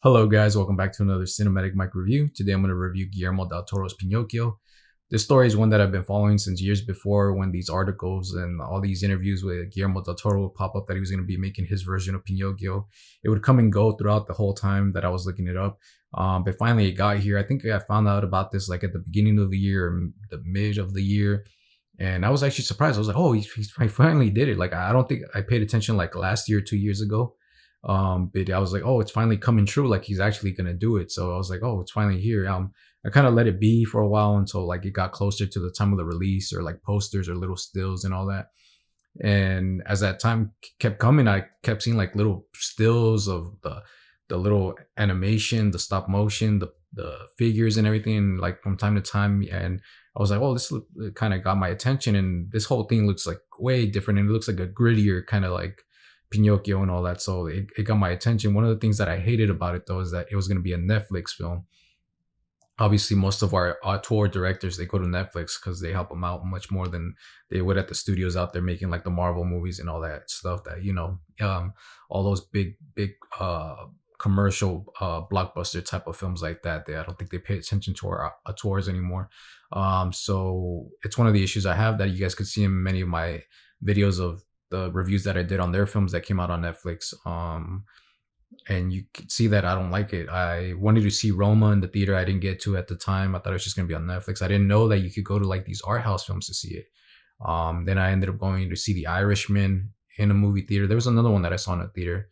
Hello, guys. Welcome back to another Cinematic Mike review. Today, I'm going to review Guillermo Del Toro's Pinocchio. This story is one that I've been following since years before, when these articles and all these interviews with Guillermo Del Toro would pop up that he was going to be making his version of Pinocchio. It would come and go throughout the whole time that I was looking it up. But finally, it got here. I think I found out about this like at the beginning of the year, or the mid of the year. And I was actually surprised. I was like, oh, he finally did it. Like, I don't think I paid attention like last year, 2 years ago. But I was like, oh, it's finally coming true. Like, he's actually gonna do it. So I was like, oh, it's finally here. I kind of let it be for a while until like it got closer to the time of the release, or like posters or little stills and all that. And as that time kept coming, I kept seeing like little stills of the little animation, the stop motion, the figures and everything, like from time to time. And I was like, oh, this kind of got my attention. And this whole thing looks like way different, and it looks like a grittier kind of like Pinocchio and all that. So it got my attention. One of the things that I hated about it though is that it was going to be a Netflix film. Obviously, most of our tour directors, they go to Netflix because they help them out much more than they would at the studios out there making like the Marvel movies and all that stuff that all those big commercial blockbuster type of films like that. I don't think they pay attention to our tours anymore. So it's one of the issues I have that you guys could see in many of my videos of the reviews that I did on their films that came out on Netflix. And you could see that I don't like it. I wanted to see Roma in the theater. I didn't get to at the time. I thought it was just gonna be on Netflix. I didn't know that you could go to like these art house films to see it. Then I ended up going to see The Irishman in a movie theater. There was another one that I saw in a theater.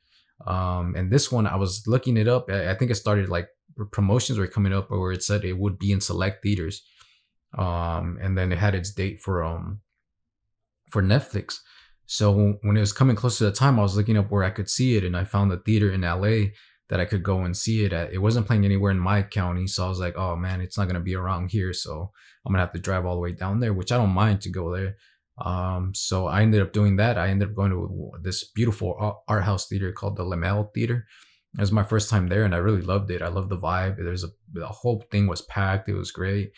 And this one I was looking it up. I think it started like promotions were coming up where it said it would be in select theaters. And then it had its date for Netflix. So when it was coming close to the time, I was looking up where I could see it, and I found a theater in LA that I could go and see it at. It wasn't playing anywhere in my county, so I was like, oh man, it's not gonna be around here, so I'm gonna have to drive all the way down there, which I don't mind to go there. So I ended up doing that. I ended up going to this beautiful art house theater called the Lamel Theater. It was my first time there, and I really loved it. I loved the vibe. The whole thing was packed. It was great.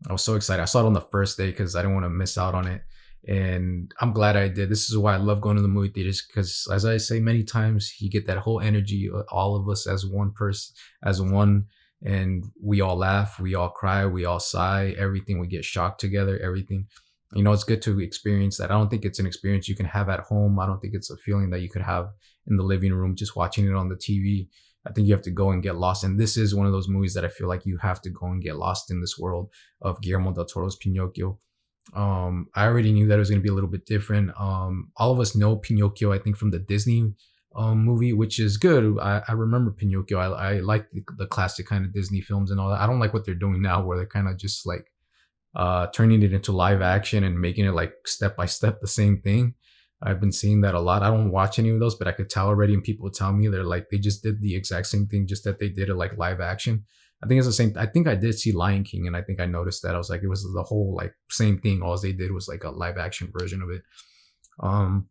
I was so excited. I saw it on the first day because I didn't want to miss out on it, and I'm glad I did. This is why I love going to the movie theaters, because as I say many times, you get that whole energy, all of us as one person, as one, and we all laugh, we all cry, we all sigh, everything. We get shocked together, everything. It's good to experience that. I don't think it's an experience you can have at home. I don't think it's a feeling that you could have in the living room just watching it on the TV. I think you have to go and get lost. And this is one of those movies that I feel like you have to go and get lost in this world of Guillermo del Toro's Pinocchio. I already knew that it was going to be a little bit different. All of us know Pinocchio, I think, from the Disney movie, which is good. I remember Pinocchio. I like the classic kind of Disney films and all that. I don't like what they're doing now, where they're kind of just like turning it into live action and making it like step by step the same thing. I've been seeing that a lot. I don't watch any of those, but I could tell already, and people tell me they're like they just did the exact same thing, just that they did it like live action. I think it's the same. I think I did see Lion King, and I think I noticed that. I was like, it was the whole like same thing. All they did was like a live action version of it. Um,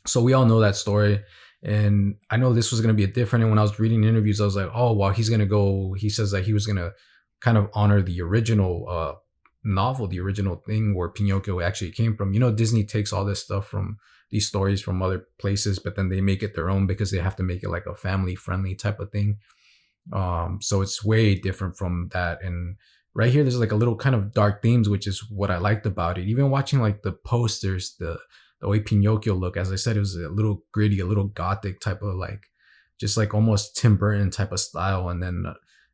so we all know that story, and I know this was gonna be a different. And when I was reading interviews, I was like, oh well, he's gonna go. He says that he was gonna kind of honor the original novel, the original thing where Pinocchio actually came from. Disney takes all this stuff from these stories from other places, but then they make it their own because they have to make it like a family friendly type of thing. So it's way different from that. And right here, there's like a little kind of dark themes, which is what I liked about it. Even watching like the posters, the way Pinocchio look, as I said, it was a little gritty, a little gothic type of like, just like almost Tim Burton type of style. And then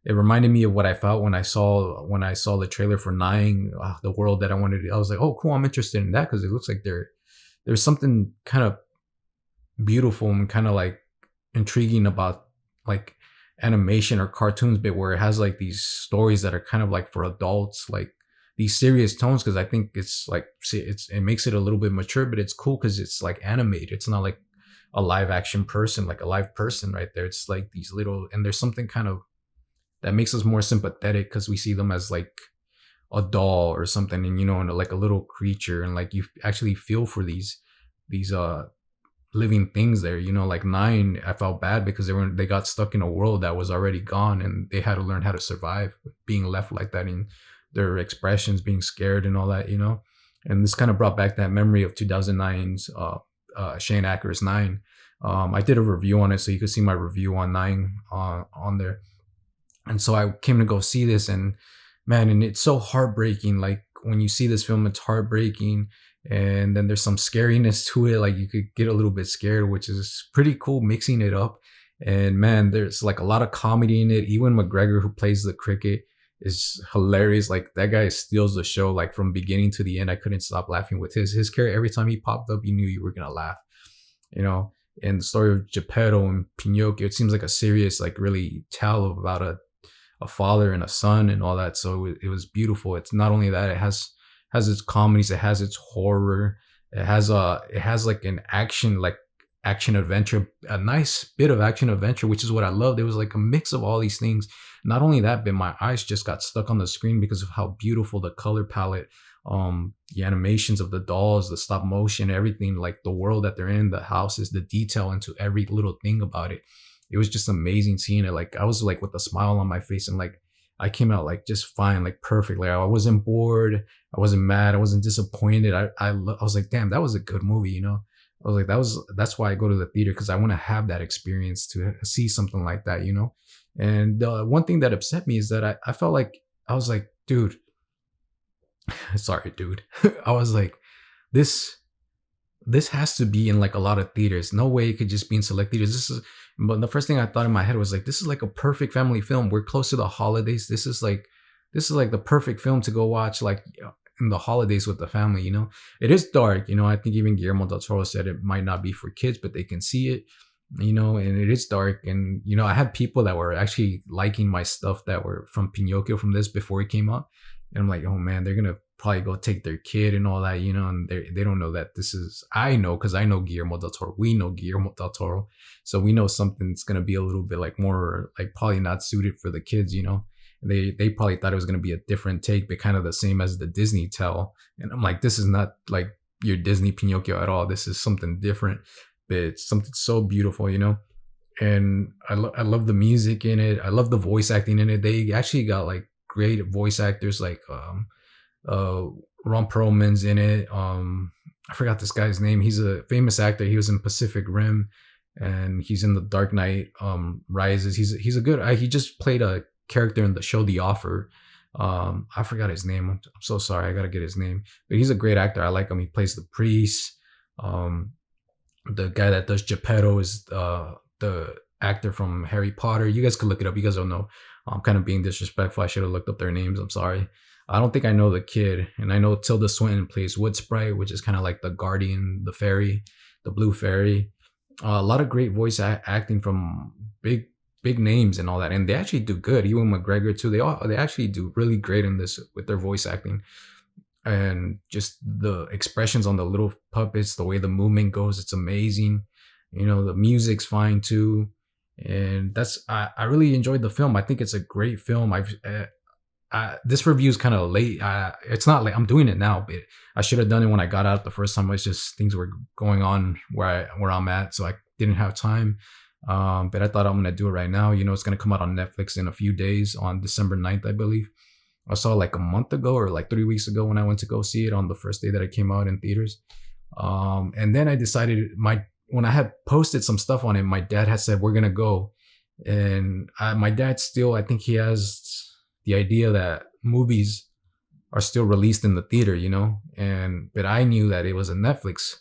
it reminded me of what I felt when I saw the trailer for Nine, the world that I wanted to. I was like, oh, cool, I'm interested in that because it looks like there's something kind of beautiful and kind of like intriguing about like animation or cartoons bit where it has like these stories that are kind of like for adults, like these serious tones, because I think it's like it makes it a little bit mature, but it's cool because it's like animated. It's not like a live action person, like a live person right there. It's like these little, and there's something kind of that makes us more sympathetic because we see them as like a doll or something, and like a little creature, and like you actually feel for these living things there. Like Nine, I felt bad because they got stuck in a world that was already gone, and they had to learn how to survive being left like that, in their expressions, being scared and all that. And this kind of brought back that memory of 2009's Shane Acker's Nine, I did a review on it, so you could see my review online on there. And so I came to go see this, and man, and it's so heartbreaking. Like when you see this film, it's heartbreaking, and then there's some scariness to it. Like you could get a little bit scared, which is pretty cool, mixing it up. And man, there's like a lot of comedy in it. Ewan McGregor, who plays the cricket, is hilarious. Like that guy steals the show, like from beginning to the end. I couldn't stop laughing with his character. Every time he popped up, you knew you were gonna laugh, you know. And the story of Geppetto and Pinocchio, it seems like a serious, like really tale about a father and a son and all that. So it was beautiful. It's not only that, it has its comedies, it has its horror, it has like an action adventure, a nice bit of action adventure, which is what I loved. It was like a mix of all these things. Not only that, but my eyes just got stuck on the screen because of how beautiful the color palette, the animations of the dolls, the stop motion, everything, like the world that they're in, the houses, the detail into every little thing about it. It was just amazing seeing it. Like I was like with a smile on my face, and like I came out like just fine, like perfect. Like I wasn't bored, I wasn't mad, I wasn't disappointed. I was like, damn, that was a good movie, you know. I was like, that's why I go to the theater, because I want to have that experience to see something like that, you know. And one thing that upset me is that I felt like I was like, dude, sorry, dude. I was like, this this has to be in like a lot of theaters. No way it could just be in select theaters. But the first thing I thought in my head was like, this is like a perfect family film. We're close to the holidays. This is like the perfect film to go watch, like in the holidays with the family. You know, it is dark. You know, I think even Guillermo Del Toro said it might not be for kids, but they can see it. You know, and it is dark. And you know, I had people that were actually liking my stuff that were from Pinocchio from this before it came out, and I'm like, oh man, they're gonna probably go take their kid and all that, you know, and they don't know that this is, I know, because I know Guillermo Del Toro. We know Guillermo Del Toro, so we know something's gonna be a little bit like more like probably not suited for the kids, you know. They probably thought it was gonna be a different take, but kind of the same as the Disney tell. And I'm like, this is not like your Disney Pinocchio at all. This is something different, but it's something so beautiful, you know. And I love the music in it. I love the voice acting in it. They actually got like great voice actors, like uh Ron Perlman's in it. I forgot this guy's name. He's a famous actor. He was in Pacific Rim, and he's in the Dark Knight Rises. He's a good, he just played a character in the show The Offer. I forgot his name. I'm so sorry, I gotta get his name. But he's a great actor. I like him. He plays the priest. The guy that does Geppetto is the actor from Harry Potter. You guys could look it up. You guys don't know. I'm kind of being disrespectful. I should have looked up their names. I'm sorry. I don't think I know the kid. And I know Tilda Swinton plays Wood Sprite, which is kind of like the guardian, the fairy, the blue fairy. A lot of great voice acting from big names and all that. And they actually do good. Ewan McGregor too. They actually do really great in this with their voice acting. And just the expressions on the little puppets, the way the movement goes, it's amazing. You know, the music's fine too. And I really enjoyed the film. I think it's a great film. This review is kind of late. It's not late. I'm doing it now, but I should have done it when I got out the first time. It's just things were going on where I'm at, so I didn't have time. But I thought I'm gonna do it right now. You know, it's gonna come out on Netflix in a few days on December 9th, I believe. I saw it like a month ago or like 3 weeks ago when I went to go see it on the first day that it came out in theaters. And then I decided when I had posted some stuff on it, my dad had said, we're going to go. And my dad still, I think he has the idea that movies are still released in the theater, you know? But I knew that it was a Netflix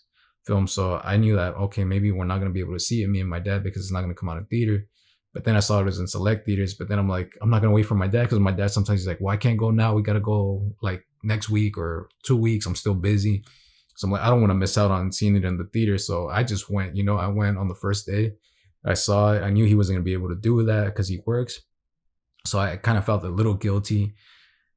film. So I knew that, okay, maybe we're not going to be able to see it, me and my dad, because it's not going to come out in theater. But then I saw it was in select theaters. But then I'm like, I'm not going to wait for my dad, because my dad sometimes he's like, well, I can't go now. We got to go like next week or 2 weeks. I'm still busy. So I'm like, I don't want to miss out on seeing it in the theater. So I just went, you know, I went on the first day. I saw it. I knew he wasn't going to be able to do that because he works. So I kind of felt a little guilty.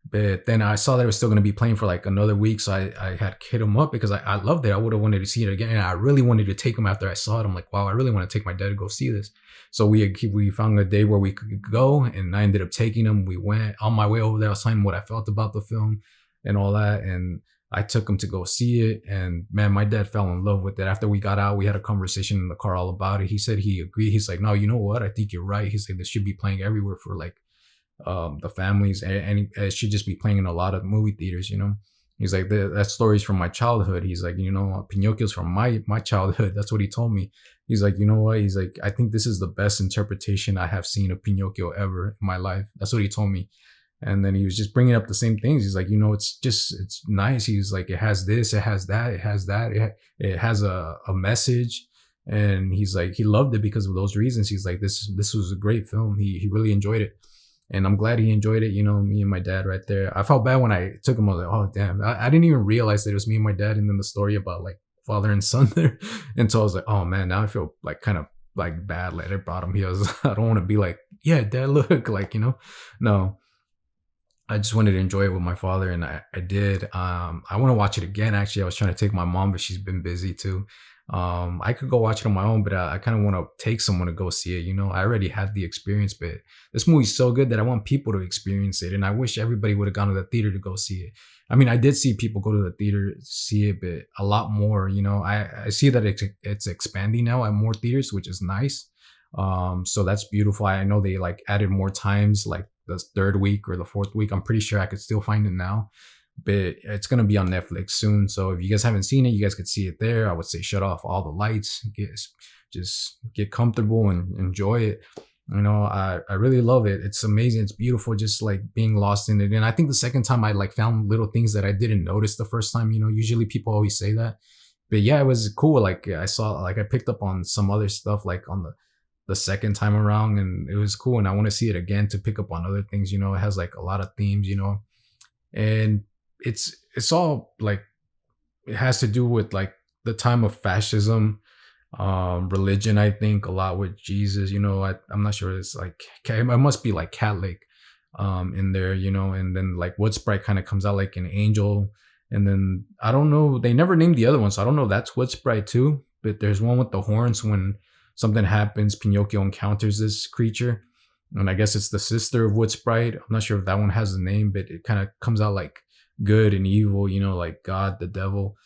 But then I saw that it was still going to be playing for like another week. So I had hit him up because I loved it. I would have wanted to see it again. And I really wanted to take him after I saw it. I'm like, wow, I really want to take my dad to go see this. So we found a day where we could go, and I ended up taking him. We went. On my way over there, I was telling him what I felt about the film and all that. And I took him to go see it. And man, my dad fell in love with it. After we got out, we had a conversation in the car all about it. He said he agreed. He's like, no, you know what? I think you're right. He said this should be playing everywhere for like the families, and it should just be playing in a lot of movie theaters, you know. He's like, that story's from my childhood. He's like, Pinocchio's from my childhood. That's what he told me. He's like, you know what? He's like, I think this is the best interpretation I have seen of Pinocchio ever in my life. That's what he told me. And then he was just bringing up the same things. He's like, it's nice. He's like, it has this, it has that, it has that, it has a message. And he's like, he loved it because of those reasons. He's like, this was a great film. He really enjoyed it. And I'm glad he enjoyed it. Me and my dad right there. I felt bad when I took him. I was like, oh damn, I didn't even realize that it was me and my dad. And then the story about like father and son there. And so I was like, oh man, now I feel like kind of like bad. Like I brought him here. I don't want to be like, yeah, dad, look, like, no. I just wanted to enjoy it with my father, and I did. I want to watch it again. Actually, I was trying to take my mom, but she's been busy too. I could go watch it on my own, but I kind of want to take someone to go see it. I already had the experience, but this movie's so good that I want people to experience it, and I wish everybody would have gone to the theater to go see it. I mean, I did see people go to the theater to see it, but a lot more. I see that it's expanding now at more theaters, which is nice. So that's beautiful. I know they like added more times, like the third week or the fourth week. I'm pretty sure I could still find it now, but it's gonna be on Netflix soon. So if you guys haven't seen it, you guys could see it there. I would say shut off all the lights, just get comfortable and enjoy it. I really love it. It's amazing. It's beautiful, just like being lost in it. And I think the second time I like found little things that I didn't notice the first time. Usually people always say that, but yeah, it was cool. Like I saw, like I picked up on some other stuff like on the second time around, and it was cool. And I want to see it again to pick up on other things. It has like a lot of themes, and it's all like it has to do with like the time of fascism, religion. I think a lot with Jesus. I'm not sure. It's like it must be like Catholic, in there. And then like Wood Sprite kind of comes out like an angel, and then I don't know. They never named the other one, so I don't know if that's Wood Sprite too. But there's one with the horns when something happens. Pinocchio encounters this creature, and I guess it's the sister of Wood Sprite. I'm not sure if that one has a name, but it kind of comes out like good and evil, like God, the devil,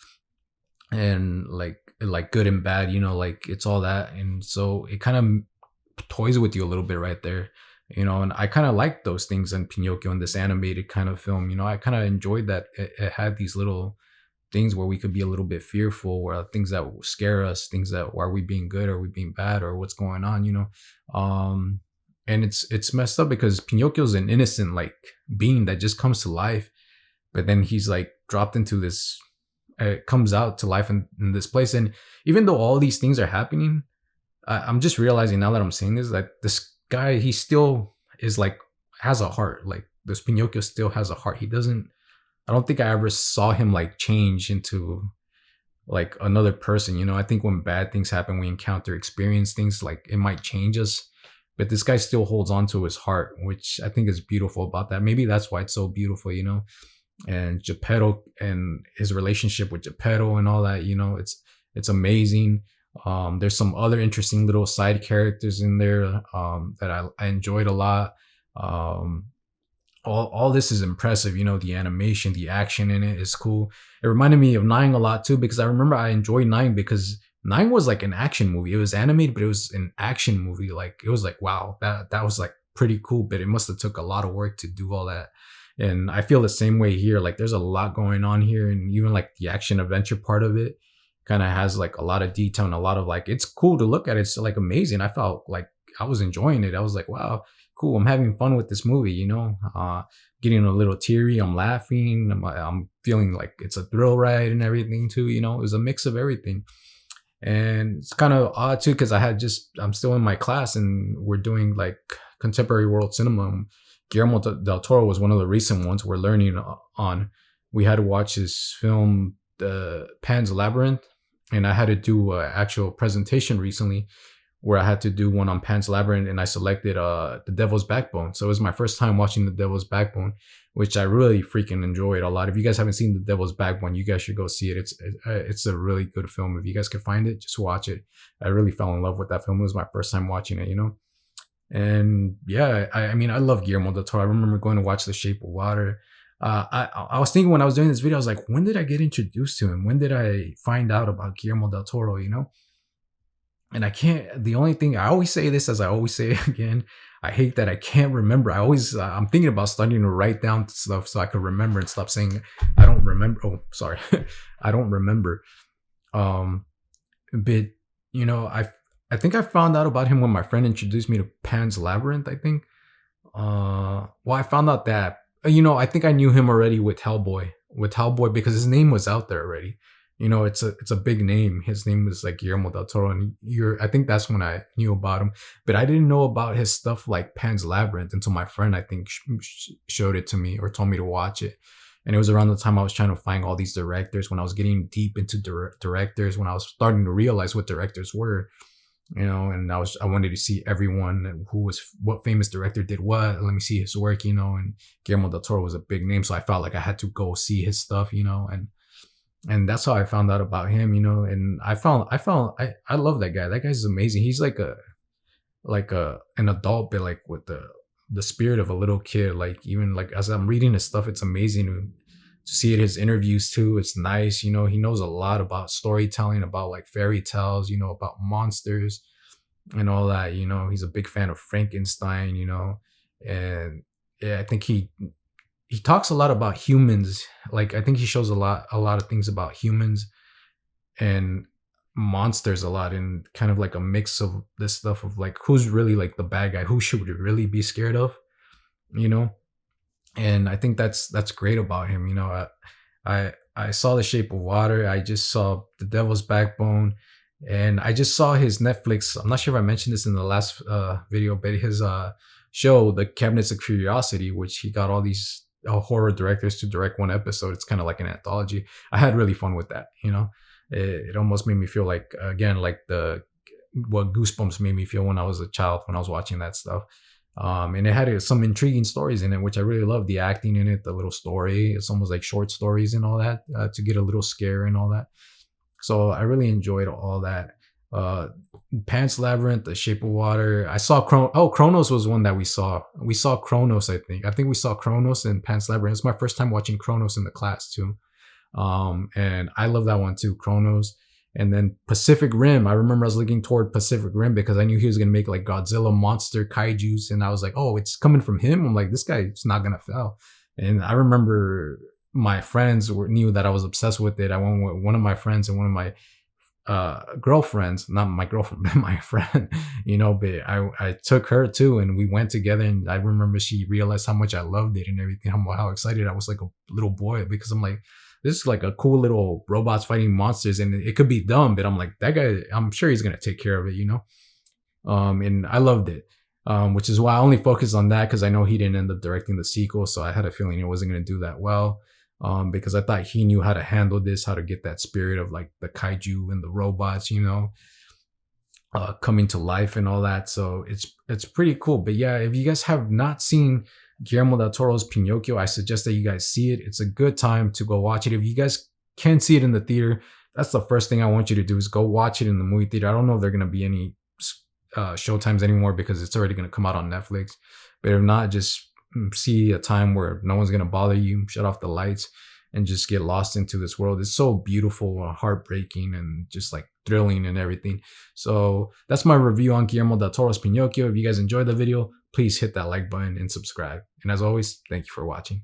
and like good and bad, like it's all that. And so it kind of toys with you a little bit right there, and I kind of like those things in Pinocchio in this animated kind of film. I kind of enjoyed that it had these little things where we could be a little bit fearful, where things that scare us, things that are we being good, or are we being bad, or what's going on, and it's messed up because Pinocchio's an innocent like being that just comes to life, but then he's like dropped into this, comes out to life in this place. And even though all these things are happening, I'm just realizing now that I'm saying this, that this guy, he still is like has a heart. Like this Pinocchio still has a heart. I don't think I ever saw him like change into like another person. I think when bad things happen, we experience things, like it might change us, but this guy still holds on to his heart, which I think is beautiful about that. Maybe that's why it's so beautiful, and Geppetto and his relationship with Geppetto and all that, it's amazing. There's some other interesting little side characters in there, that I enjoyed a lot. All this is impressive. The animation, the action in it is cool. It reminded me of Nine a lot too, because I remember I enjoyed Nine because Nine was like an action movie. It was animated, but it was an action movie. Like it was like, wow, that was like pretty cool, but it must have took a lot of work to do all that. And I feel the same way here. Like there's a lot going on here, and even like the action adventure part of it kind of has like a lot of detail and a lot of like, it's cool to look at. It's like amazing. I felt like I was enjoying it. I was like, wow, cool. I'm having fun with this movie, getting a little teary. I'm laughing. I'm feeling like it's a thrill ride and everything too. It was a mix of everything. And it's kind of odd too, because I'm still in my class and we're doing like contemporary world cinema. Guillermo Del Toro was one of the recent ones we're learning on. We had to watch his film, The Pan's Labyrinth, and I had to do an actual presentation recently where I had to do one on Pan's Labyrinth, and I selected The Devil's Backbone. So it was my first time watching The Devil's Backbone, which I really freaking enjoyed a lot. If you guys haven't seen The Devil's Backbone, you guys should go see it. It's a really good film. If you guys can find it, just watch it. I really fell in love with that film. It was my first time watching it, And yeah, I mean, I love Guillermo del Toro. I remember going to watch The Shape of Water. I was thinking when I was doing this video, I was like, when did I get introduced to him? When did I find out about Guillermo del Toro, And I can't. The only thing I always say this, as I always say it again, I hate that I can't remember. I always I'm thinking about starting to write down stuff so I could remember and stop saying I don't remember. Oh, sorry, I don't remember. Um, but I think I found out about him when my friend introduced me to Pan's Labyrinth. I think. Well, I found out that I think I knew him already with Hellboy. With Hellboy because his name was out there already. It's a big name. His name was like Guillermo Del Toro, and I think that's when I knew about him. But I didn't know about his stuff like Pan's Labyrinth until my friend I think showed it to me or told me to watch it. And it was around the time I was trying to find all these directors, when I was getting deep into directors, when I was starting to realize what directors were. And I wanted to see everyone who was what famous director did what. Let me see his work, and Guillermo del Toro was a big name, so I felt like I had to go see his stuff, and that's how I found out about him, and I love that guy. That guy's amazing. He's like an adult, but like with the spirit of a little kid. Like even like as I'm reading his stuff, it's amazing to see it. His interviews too, it's nice. He knows a lot about storytelling, about like fairy tales, about monsters and all that. He's a big fan of Frankenstein, and yeah, I think he talks a lot about humans. Like I think he shows a lot of things about humans and monsters a lot, and kind of like a mix of this stuff of like who's really like the bad guy, who should we really be scared of, you know and I think that's great about him. I saw The Shape of Water. I just saw The Devil's Backbone, and I just saw his Netflix. I'm not sure if I mentioned this in the last video, but his show, The Cabinets of Curiosity, which he got all these horror directors to direct one episode. It's kind of like an anthology. I had really fun with that. It almost made me feel like, again, like what Goosebumps made me feel when I was a child, when I was watching that stuff. And it had some intriguing stories in it, which I really love. The acting in it, the little story, it's almost like short stories and all that, to get a little scare and all that. So I really enjoyed all that. Pan's Labyrinth, The Shape of Water. I saw Kronos was one that we saw. We saw Kronos, I think. We saw Kronos and Pan's Labyrinth. It's my first time watching Kronos in the class too. And I love that one too, Kronos. And then Pacific Rim. I remember I was looking toward Pacific Rim because I knew he was gonna make like Godzilla monster kaijus, and I was like, oh, it's coming from him. I'm like, this guy's not gonna fail. And I remember my friends knew that I was obsessed with it. I went with one of my friends and one of my girlfriends, not my girlfriend, but my friend, but I took her too, and we went together, and I remember she realized how much I loved it and everything, how excited I was like a little boy, because I'm like, this is like a cool little robots fighting monsters, and it could be dumb, but I'm like, that guy, I'm sure he's gonna take care of it, and I loved it. Which is why I only focused on that, because I know he didn't end up directing the sequel, so I had a feeling it wasn't gonna do that well. Because I thought he knew how to handle this, how to get that spirit of like the kaiju and the robots, coming to life and all that. So it's pretty cool. But yeah, if you guys have not seen Guillermo del Toro's Pinocchio, I suggest that you guys see it. It's a good time to go watch it. If you guys can see it in the theater, that's the first thing I want you to do, is go watch it in the movie theater. I don't know if there are going to be any show times anymore, because it's already going to come out on Netflix. But if not, just see a time where no one's going to bother you, shut off the lights, and just get lost into this world. It's so beautiful, heartbreaking, and just like thrilling and everything. So that's my review on Guillermo del Toro's Pinocchio. If you guys enjoyed the video, please hit that like button and subscribe. And as always, thank you for watching.